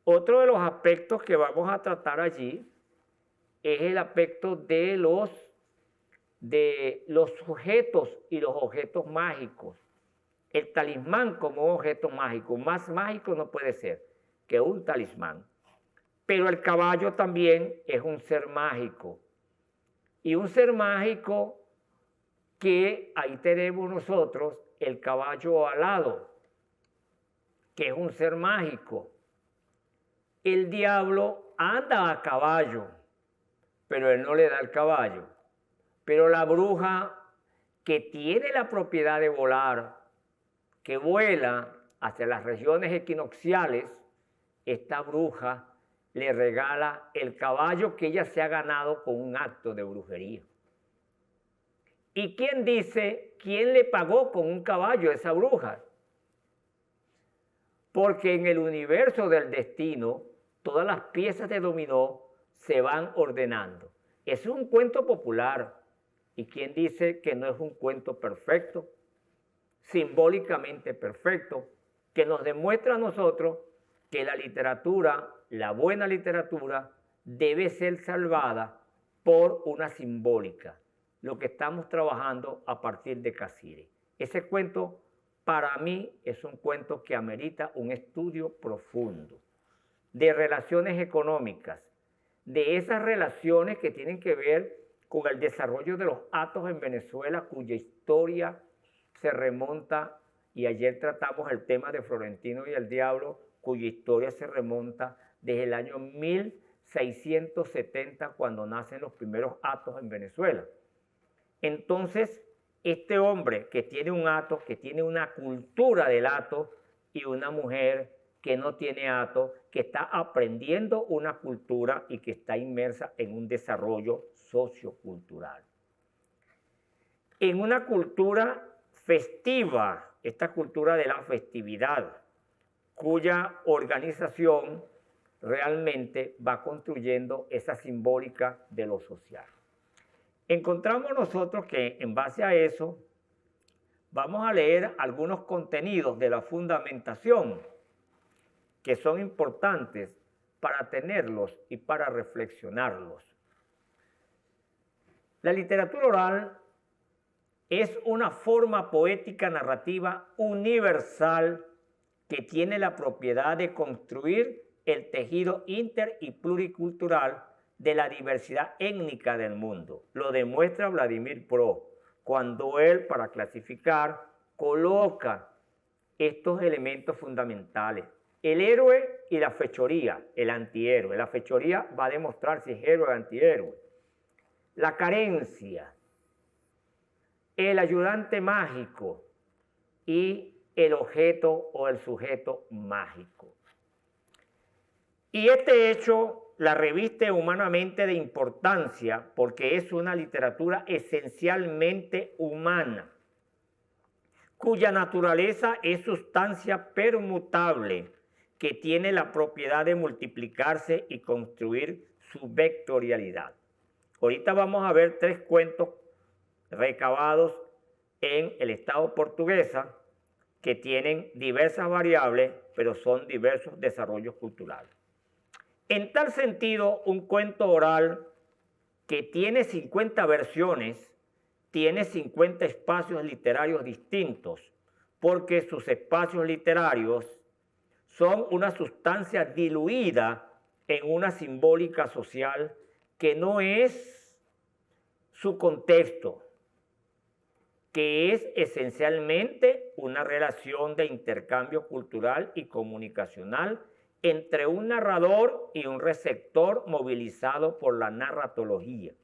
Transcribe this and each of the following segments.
Otro de los aspectos que vamos a tratar allí es el aspecto de los sujetos y los objetos mágicos. El talismán como objeto mágico, más mágico no puede ser que un talismán. Pero el caballo también es un ser mágico. Y un ser mágico que ahí tenemos nosotros el caballo alado, que es un ser mágico. El diablo anda a caballo, pero él no le da el caballo. Pero la bruja que tiene la propiedad de volar, que vuela hacia las regiones equinocciales, esta bruja le regala el caballo que ella se ha ganado con un acto de brujería. ¿Y quién dice quién le pagó con un caballo a esa bruja? Porque en el universo del destino, todas las piezas de dominó se van ordenando. Es un cuento popular. ¿Y quién dice que no es un cuento perfecto? Simbólicamente perfecto, que nos demuestra a nosotros que la literatura, la buena literatura, debe ser salvada por una simbólica, lo que estamos trabajando a partir de Cassirer. Ese cuento, para mí, es un cuento que amerita un estudio profundo de relaciones económicas, de esas relaciones que tienen que ver con el desarrollo de los Atos en Venezuela, cuya historia se remonta, y ayer tratamos el tema de Florentino y el Diablo, cuya historia se remonta desde el año 1670, cuando nacen los primeros Atos en Venezuela. Entonces, este hombre que tiene un ato, que tiene una cultura del ato, y una mujer que no tiene ato, que está aprendiendo una cultura y que está inmersa en un desarrollo sociocultural. En una cultura festiva, esta cultura de la festividad, cuya organización realmente va construyendo esa simbólica de lo social. Encontramos nosotros que en base a eso vamos a leer algunos contenidos de la fundamentación que son importantes para tenerlos y para reflexionarlos. La literatura oral es una forma poética narrativa universal que tiene la propiedad de construir el tejido inter y pluricultural de la diversidad étnica del mundo. Lo demuestra Vladimir Pro cuando él, para clasificar, coloca estos elementos fundamentales. El héroe y la fechoría, el antihéroe. La fechoría va a demostrar si es héroe o antihéroe. La carencia, el ayudante mágico y el objeto o el sujeto mágico. Y este hecho la reviste humanamente de importancia porque es una literatura esencialmente humana, cuya naturaleza es sustancia permutable, que tiene la propiedad de multiplicarse y construir su vectorialidad. Ahorita vamos a ver 3 cuentos recabados en el Estado portuguesa que tienen diversas variables, pero son diversos desarrollos culturales. En tal sentido, un cuento oral que tiene 50 versiones, tiene 50 espacios literarios distintos, porque sus espacios literarios son una sustancia diluida en una simbólica social que no es su contexto, que es esencialmente una relación de intercambio cultural y comunicacional entre un narrador y un receptor movilizado por la narratología.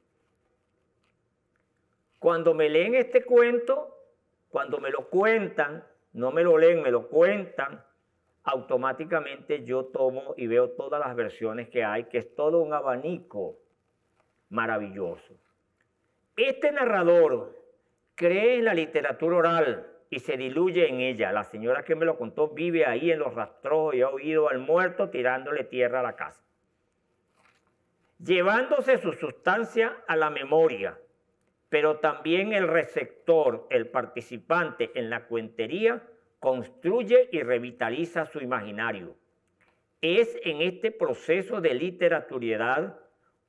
Cuando me leen este cuento, cuando me lo cuentan, no me lo leen, me lo cuentan, automáticamente yo tomo y veo todas las versiones que hay, que es todo un abanico maravilloso. Este narrador cree en la literatura oral y se diluye en ella. La señora que me lo contó vive ahí en los rastrojos y ha oído al muerto tirándole tierra a la casa, llevándose su sustancia a la memoria, pero también el receptor, el participante en la cuentería, construye y revitaliza su imaginario. es en este proceso de literaturalidad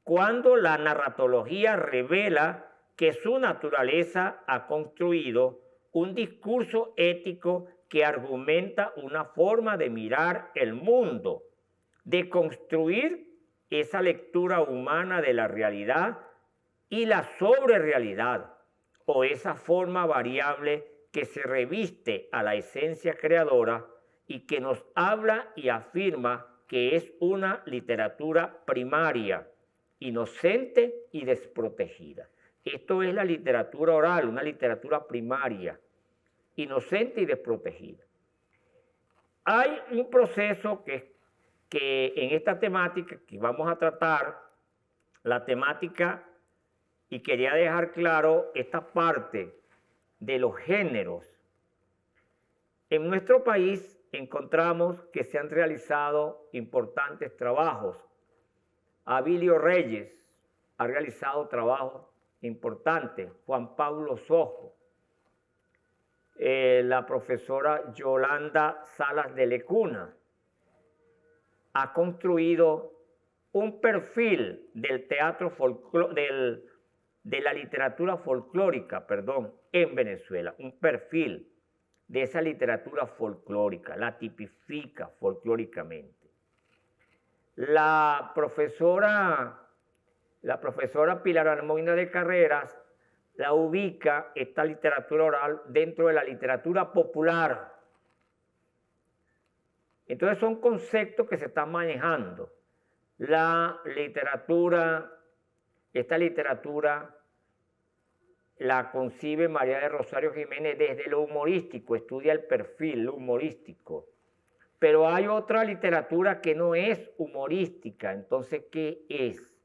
cuando la narratología revela que su naturaleza ha construido un discurso ético que argumenta una forma de mirar el mundo, de construir esa lectura humana de la realidad y la sobrerealidad, o esa forma variable que se reviste a la esencia creadora y que nos habla y afirma que es una literatura primaria, inocente y desprotegida. Esto es la literatura oral, una literatura primaria, inocente y desprotegida. Hay un proceso que en esta temática que vamos a tratar, la temática, y quería dejar claro esta parte de los géneros. En nuestro país encontramos que se han realizado importantes trabajos. Abilio Reyes ha realizado trabajos importantes, Juan Pablo Sojo, la profesora Yolanda Salas de Lecuna ha construido un perfil del teatro de la literatura folclórica, en Venezuela, un perfil de esa literatura folclórica, la tipifica folclóricamente. La profesora Pilar Almoina de Carreras la ubica esta literatura oral dentro de la literatura popular. Entonces son conceptos que se están manejando. La literatura, esta literatura la concibe María de Rosario Jiménez desde lo humorístico, estudia el perfil humorístico. Pero hay otra literatura que no es humorística. Entonces, ¿qué es?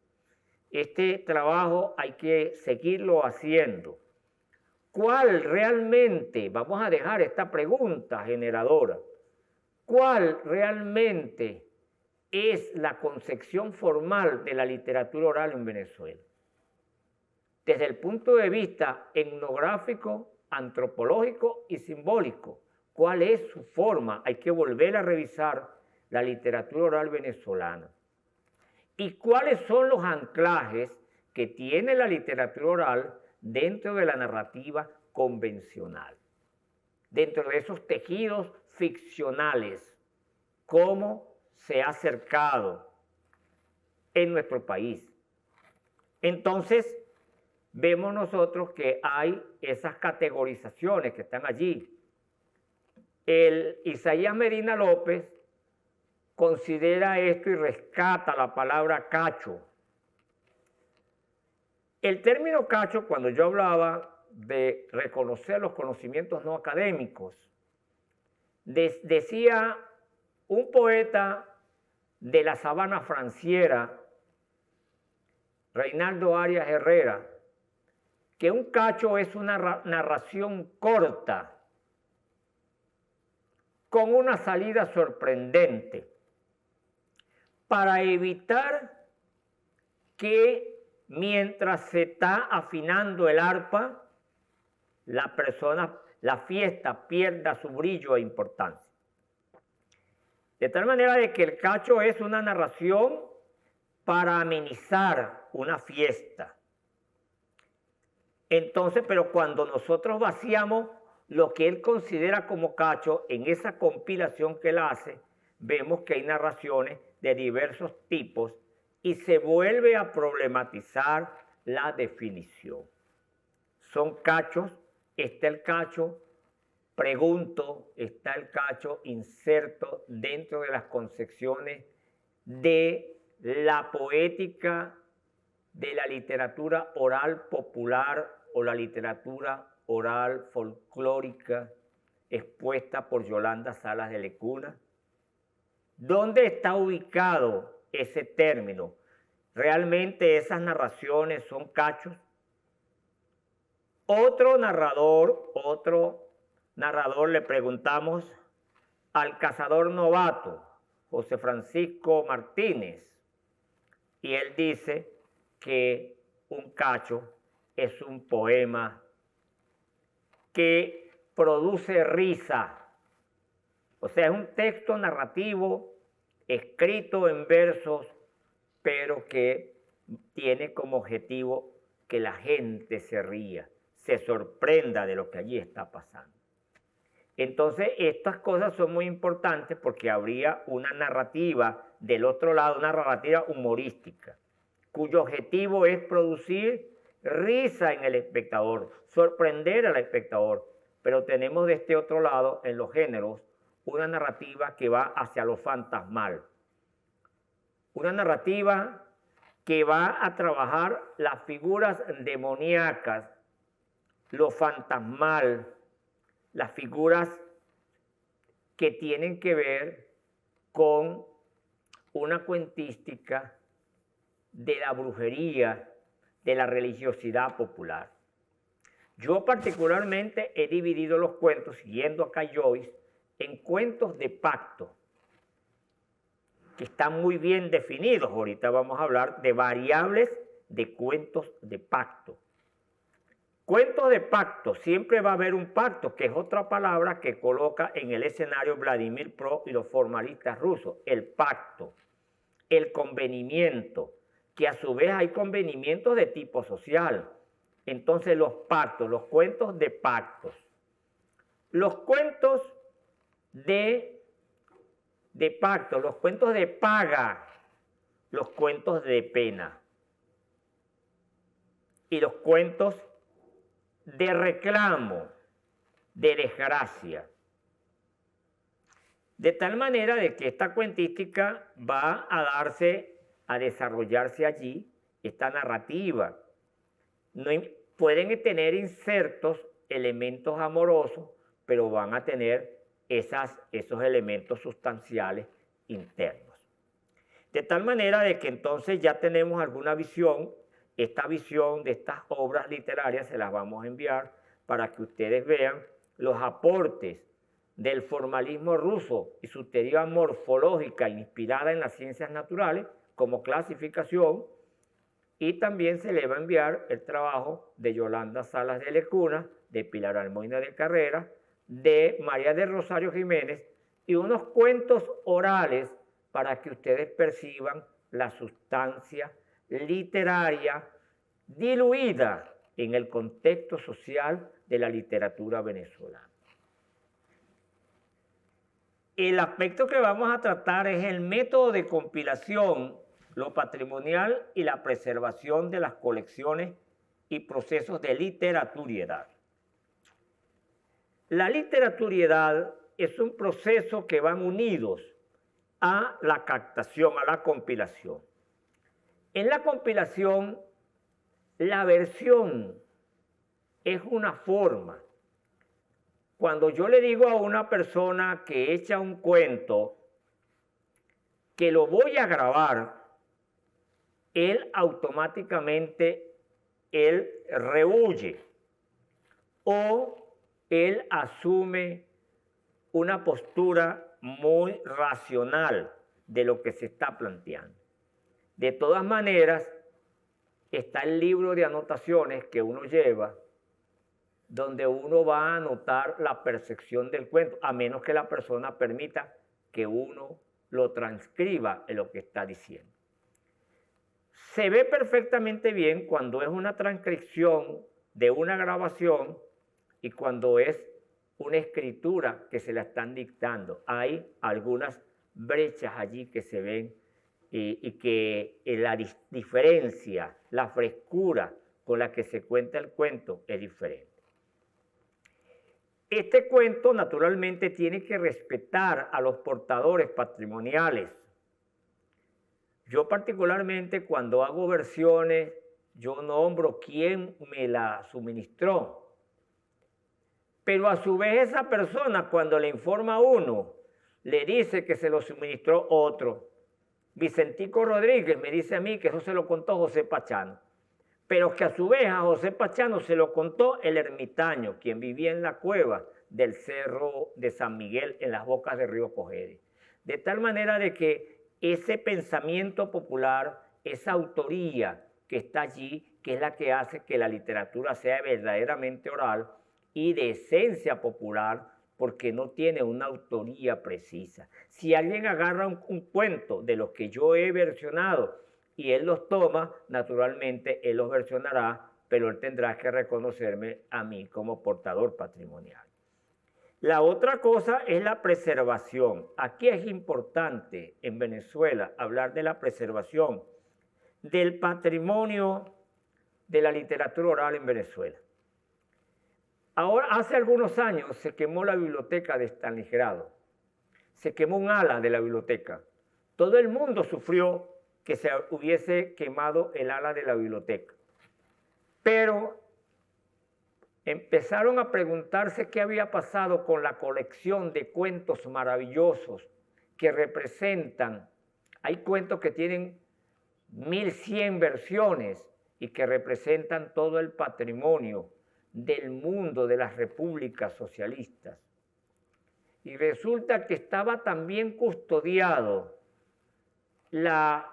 Este trabajo hay que seguirlo haciendo. ¿Cuál realmente, vamos a dejar esta pregunta generadora, cuál realmente es la concepción formal de la literatura oral en Venezuela? Desde el punto de vista etnográfico, antropológico y simbólico, ¿cuál es su forma? Hay que volver a revisar la literatura oral venezolana. ¿Y cuáles son los anclajes que tiene la literatura oral dentro de la narrativa convencional? Dentro de esos tejidos ficcionales, ¿cómo se ha acercado en nuestro país? Entonces, vemos nosotros que hay esas categorizaciones que están allí. El Isaías Medina López considera esto y rescata la palabra cacho. El término cacho, cuando yo hablaba de reconocer los conocimientos no académicos, decía un poeta de la sabana franciera, Reinaldo Arias Herrera, que un cacho es una narración corta, con una salida sorprendente, para evitar que mientras se está afinando el arpa, la fiesta pierda su brillo e importancia. De tal manera de que el cacho es una narración para amenizar una fiesta. Entonces, pero cuando nosotros vaciamos lo que él considera como cacho, en esa compilación que él hace, vemos que hay narraciones de diversos tipos y se vuelve a problematizar la definición. Son cachos, está el cacho, pregunto, está el cacho inserto dentro de las concepciones de la poética de la literatura oral popular o la literatura oral folclórica expuesta por Yolanda Salas de Lecuna. ¿Dónde está ubicado ese término? ¿Realmente esas narraciones son cachos? Otro narrador le preguntamos al cazador novato, José Francisco Martínez, y él dice que un cacho es un poema que produce risa. O sea, es un texto narrativo escrito en versos, pero que tiene como objetivo que la gente se ría, se sorprenda de lo que allí está pasando. Entonces, estas cosas son muy importantes porque habría una narrativa del otro lado, una narrativa humorística, cuyo objetivo es producir risa en el espectador, sorprender al espectador. Pero tenemos de este otro lado, en los géneros, una narrativa que va hacia lo fantasmal. Una narrativa que va a trabajar las figuras demoníacas, lo fantasmal, las figuras que tienen que ver con una cuentística de la brujería, de la religiosidad popular. Yo particularmente he dividido los cuentos, siguiendo acá Joyce, en cuentos de pacto, que están muy bien definidos. Ahorita vamos a hablar de variables de cuentos de pacto. Cuentos de pacto, siempre va a haber un pacto, que es otra palabra que coloca en el escenario Vladimir Pro y los formalistas rusos. El pacto, el convenimiento, que a su vez hay convenimientos de tipo social. Entonces los pactos, los cuentos de pactos. Los cuentos de pacto, los cuentos de paga, los cuentos de pena y los cuentos de reclamo, de desgracia. De tal manera de que esta cuentística va a desarrollarse allí, esta narrativa. No, pueden tener insertos, elementos amorosos, pero van a tener esos elementos sustanciales internos. De tal manera de que entonces ya tenemos alguna visión. Esta visión de estas obras literarias se las vamos a enviar para que ustedes vean los aportes del formalismo ruso y su teoría morfológica inspirada en las ciencias naturales como clasificación, y también se le va a enviar el trabajo de Yolanda Salas de Lecuna, de Pilar Almoina de Carrera, de María del Rosario Jiménez, y unos cuentos orales para que ustedes perciban la sustancia literaria diluida en el contexto social de la literatura venezolana. El aspecto que vamos a tratar es el método de compilación, lo patrimonial y la preservación de las colecciones y procesos de literaturiedad. La literaturiedad es un proceso que van unidos a la captación, a la compilación. En la compilación, la versión es una forma. Cuando yo le digo a una persona que echa un cuento, que lo voy a grabar, él automáticamente, él rehuye o él asume una postura muy racional de lo que se está planteando. De todas maneras, está el libro de anotaciones que uno lleva, donde uno va a anotar la percepción del cuento, a menos que la persona permita que uno lo transcriba en lo que está diciendo. Se ve perfectamente bien cuando es una transcripción de una grabación y cuando es una escritura que se la están dictando. Hay algunas brechas allí que se ven y que la diferencia, la frescura con la que se cuenta el cuento es diferente. Este cuento naturalmente tiene que respetar a los portadores patrimoniales. Yo particularmente cuando hago versiones, yo nombro quién me la suministró. Pero a su vez esa persona cuando le informa a uno, le dice que se lo suministró otro. Vicentico Rodríguez me dice a mí que eso se lo contó José Pachano, pero que a su vez a José Pachano se lo contó el ermitaño, quien vivía en la cueva del Cerro de San Miguel en las bocas del río Cogede. De tal manera de que ese pensamiento popular, esa autoría que está allí, que es la que hace que la literatura sea verdaderamente oral y de esencia popular, porque no tiene una autoría precisa. Si alguien agarra un cuento de los que yo he versionado y él los toma, naturalmente él los versionará, pero él tendrá que reconocerme a mí como portador patrimonial. La otra cosa es la preservación. Aquí es importante en Venezuela hablar de la preservación del patrimonio de la literatura oral en Venezuela. Ahora, hace algunos años se quemó la biblioteca de Stalingrado, se quemó un ala de la biblioteca. Todo el mundo sufrió que se hubiese quemado el ala de la biblioteca. Pero empezaron a preguntarse qué había pasado con la colección de cuentos maravillosos que representan, hay cuentos que tienen 1100 versiones y que representan todo el patrimonio del mundo de las repúblicas socialistas. Y resulta que estaba también custodiado la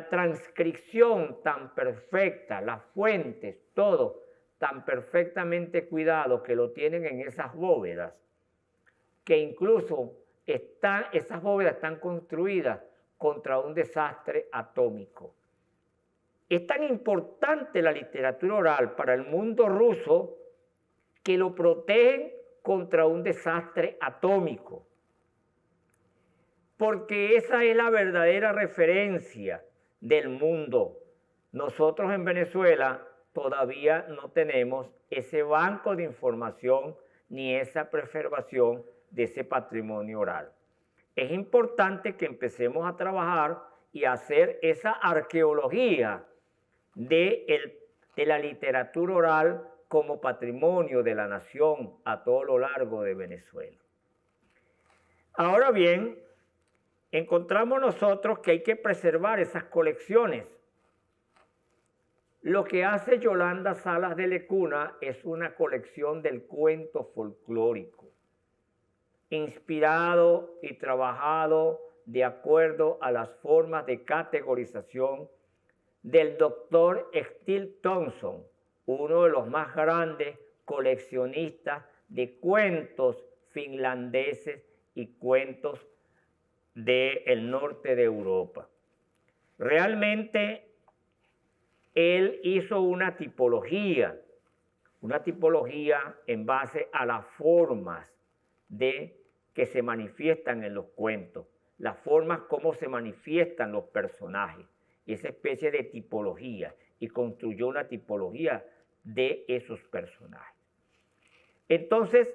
transcripción tan perfecta, las fuentes, todo tan perfectamente cuidado que lo tienen en esas bóvedas, que incluso esas bóvedas están construidas contra un desastre atómico. Es tan importante la literatura oral para el mundo ruso que lo protegen contra un desastre atómico, porque esa es la verdadera referencia del mundo. Nosotros en Venezuela todavía no tenemos ese banco de información ni esa preservación de ese patrimonio oral. Es importante que empecemos a trabajar y a hacer esa arqueología de la literatura oral como patrimonio de la nación a todo lo largo de Venezuela. Ahora bien, encontramos nosotros que hay que preservar esas colecciones. Lo que hace Yolanda Salas de Lecuna es una colección del cuento folclórico, inspirado y trabajado de acuerdo a las formas de categorización del doctor Steele Thompson, uno de los más grandes coleccionistas de cuentos finlandeses y cuentos del norte de Europa. Realmente él hizo una tipología en base a las formas que se manifiestan en los cuentos, las formas como se manifiestan los personajes, esa especie de tipología, y construyó una tipología de esos personajes. Entonces,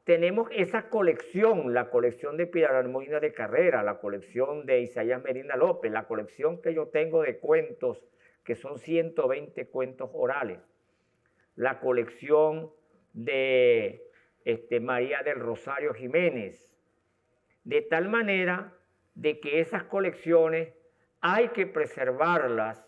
tenemos esa colección, la colección de Pilar Molina de Carrera, la colección de Isaías Medina López, la colección que yo tengo de cuentos, que son 120 cuentos orales, la colección de María del Rosario Jiménez, de tal manera de que esas colecciones hay que preservarlas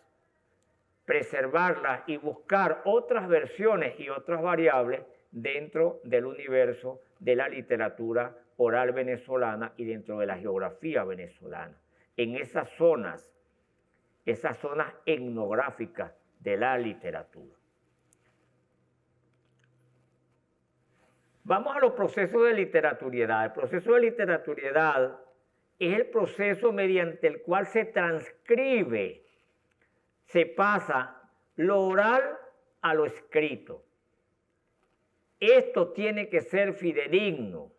y buscar otras versiones y otras variables dentro del universo de la literatura oral venezolana y dentro de la geografía venezolana, en esas zonas etnográficas de la literatura. Vamos a los procesos de literaturiedad. El proceso de literaturiedad es el proceso mediante el cual se transcribe, se pasa lo oral a lo escrito. Esto tiene que ser fidedigno.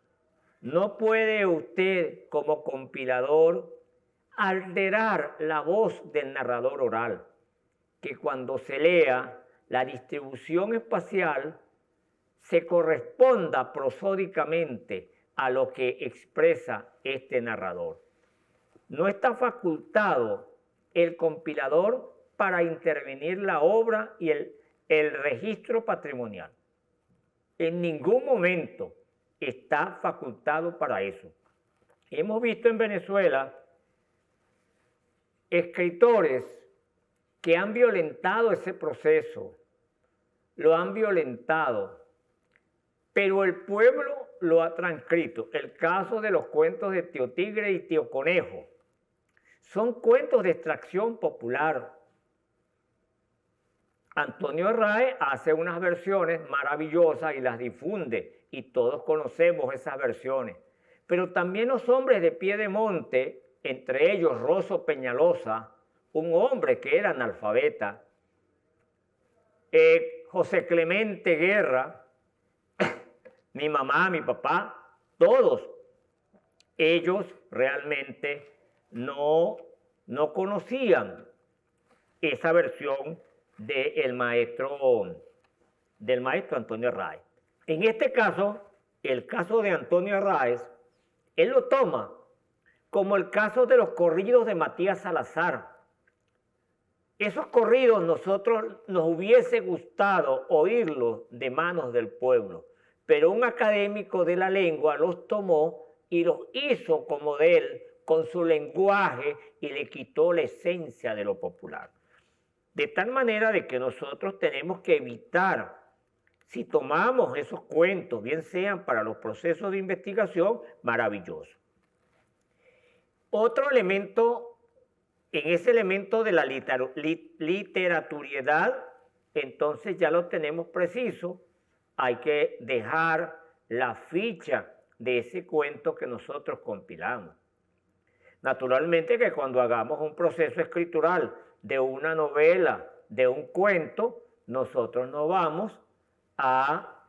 No puede usted, como compilador, alterar la voz del narrador oral, que cuando se lea la distribución espacial se corresponda prosódicamente a lo que expresa este narrador. No está facultado el compilador para intervenir la obra y el registro patrimonial. En ningún momento está facultado para eso. Hemos visto en Venezuela escritores que han violentado ese proceso, lo han violentado, pero el pueblo lo ha transcrito. El caso de los cuentos de Tío Tigre y Tío Conejo son cuentos de extracción popular. Antonio Arraez hace unas versiones maravillosas y las difunde y todos conocemos esas versiones. Pero también los hombres de Piedemonte, entre ellos Rosso Peñalosa, un hombre que era analfabeta, José Clemente Guerra, mi mamá, mi papá, todos ellos realmente no conocían esa versión del maestro Antonio Arraez. En este caso, el caso de Antonio Arraez, él lo toma como el caso de los corridos de Matías Salazar. Esos corridos nosotros nos hubiese gustado oírlos de manos del pueblo, pero un académico de la lengua los tomó y los hizo como de él, con su lenguaje, y le quitó la esencia de lo popular. De tal manera de que nosotros tenemos que evitar, si tomamos esos cuentos, bien sean para los procesos de investigación, maravilloso. Otro elemento, en ese elemento de la literaturiedad, entonces ya lo tenemos preciso, hay que dejar la ficha de ese cuento que nosotros compilamos. Naturalmente que cuando hagamos un proceso escritural de una novela, de un cuento, nosotros no vamos a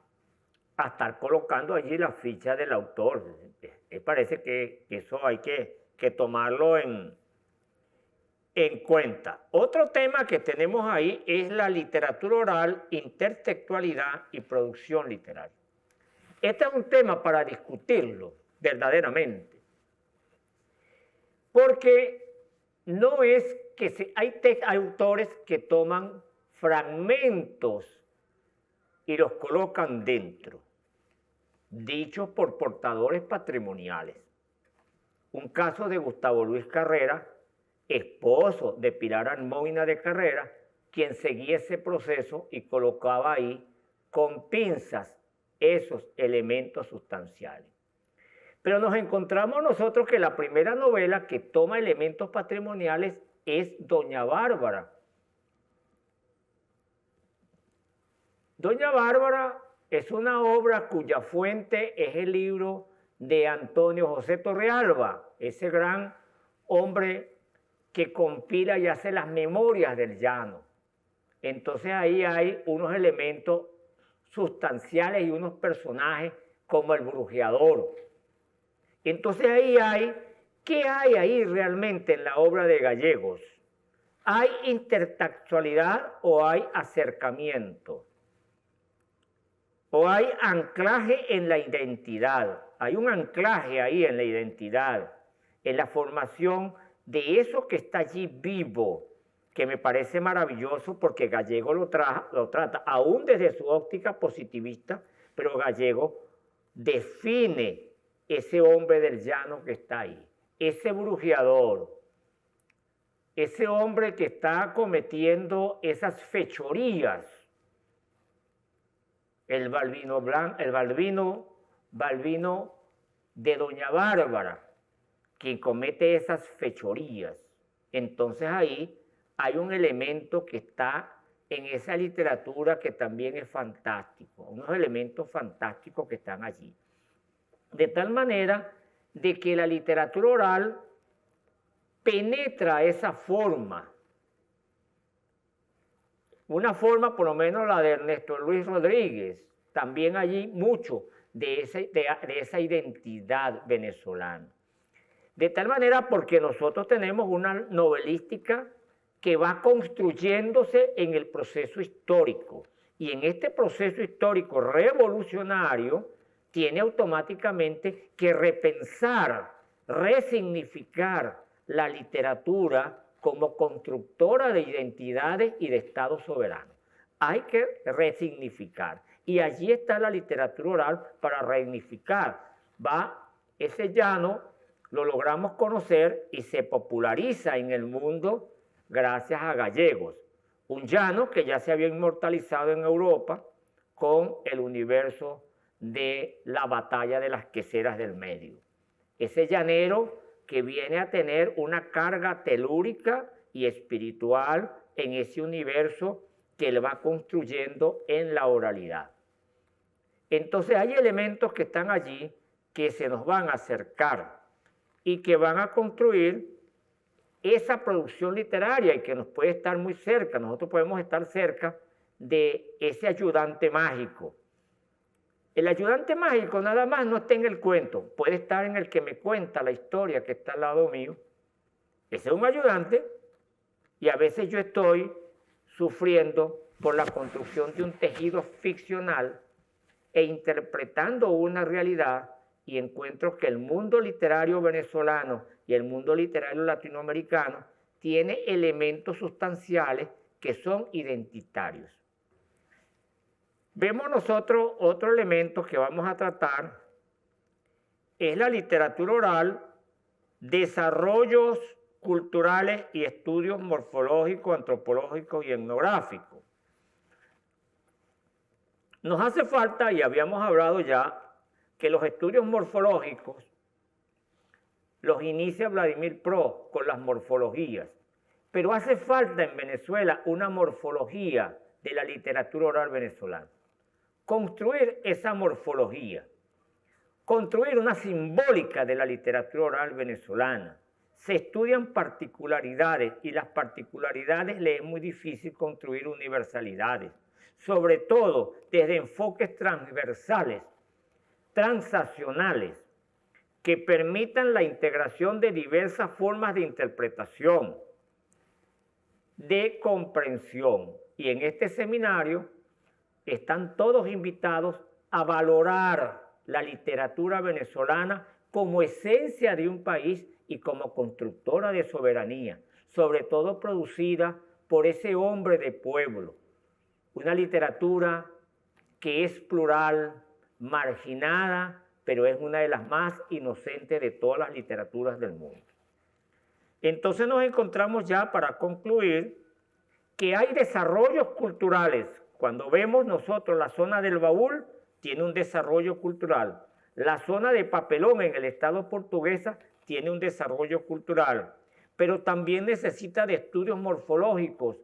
estar colocando allí la ficha del autor. Me parece que eso hay que tomarlo en cuenta. Otro tema que tenemos ahí es la literatura oral, intertextualidad y producción literaria. Este es un tema para discutirlo verdaderamente, porque no es que hay autores que toman fragmentos y los colocan dentro, dichos por portadores patrimoniales. Un caso de Gustavo Luis Carrera, esposo de Pilar Almoina de Carrera, quien seguía ese proceso y colocaba ahí con pinzas esos elementos sustanciales. Pero nos encontramos nosotros que la primera novela que toma elementos patrimoniales es Doña Bárbara. Doña Bárbara es una obra cuya fuente es el libro de Antonio José Torrealba, ese gran hombre que compila y hace las memorias del llano. Entonces ahí hay unos elementos sustanciales y unos personajes como el brujeador. Entonces ¿qué hay ahí realmente en la obra de Gallegos? ¿Hay intertextualidad o hay acercamiento? ¿O hay anclaje en la identidad? Hay un anclaje ahí en la identidad, en la formación de eso que está allí vivo, que me parece maravilloso porque Gallego lo trata, aún desde su óptica positivista, pero Gallego define ese hombre del llano que está ahí, ese brujeador, ese hombre que está cometiendo esas fechorías, el Balbino de Doña Bárbara, quien comete esas fechorías. Entonces ahí hay un elemento que está en esa literatura que también es fantástico, unos elementos fantásticos que están allí. De tal manera de que la literatura oral penetra esa forma, una forma por lo menos la de Ernesto Luis Rodríguez, también allí mucho de esa identidad venezolana. De tal manera porque nosotros tenemos una novelística que va construyéndose en el proceso histórico, y en este proceso histórico revolucionario tiene automáticamente que repensar, resignificar la literatura como constructora de identidades y de estados soberanos. Hay que resignificar, y allí está la literatura oral para resignificar. Va ese llano, lo logramos conocer y se populariza en el mundo gracias a Gallegos. Un llano que ya se había inmortalizado en Europa con el universo de la batalla de las queseras del medio. Ese llanero que viene a tener una carga telúrica y espiritual en ese universo que él va construyendo en la oralidad. Entonces hay elementos que están allí que se nos van a acercar y que van a construir esa producción literaria y que nos puede estar muy cerca. Nosotros podemos estar cerca de ese ayudante mágico. El ayudante mágico nada más no está en el cuento, puede estar en el que me cuenta la historia que está al lado mío. Ese es un ayudante y a veces yo estoy sufriendo por la construcción de un tejido ficcional e interpretando una realidad y encuentro que el mundo literario venezolano y el mundo literario latinoamericano tiene elementos sustanciales que son identitarios. Vemos nosotros otro elemento que vamos a tratar, es la literatura oral, desarrollos culturales y estudios morfológicos, antropológicos y etnográficos. Nos hace falta, y habíamos hablado ya, que los estudios morfológicos los inicia Vladimir Prost con las morfologías, pero hace falta en Venezuela una morfología de la literatura oral venezolana. Construir esa morfología, construir una simbólica de la literatura oral venezolana. Se estudian particularidades y las particularidades le es muy difícil construir universalidades, sobre todo desde enfoques transversales, transaccionales, que permitan la integración de diversas formas de interpretación, de comprensión. Y en este seminario están todos invitados a valorar la literatura venezolana como esencia de un país y como constructora de soberanía, sobre todo producida por ese hombre de pueblo. Una literatura que es plural, marginada, pero es una de las más inocentes de todas las literaturas del mundo. Entonces nos encontramos ya para concluir que hay desarrollos culturales. Cuando vemos nosotros la zona del Baúl, tiene un desarrollo cultural. La zona de Papelón en el estado portuguesa tiene un desarrollo cultural, pero también necesita de estudios morfológicos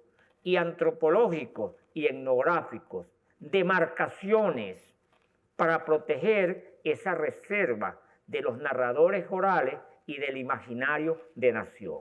y antropológicos y etnográficos, de marcaciones para proteger esa reserva de los narradores orales y del imaginario de nación.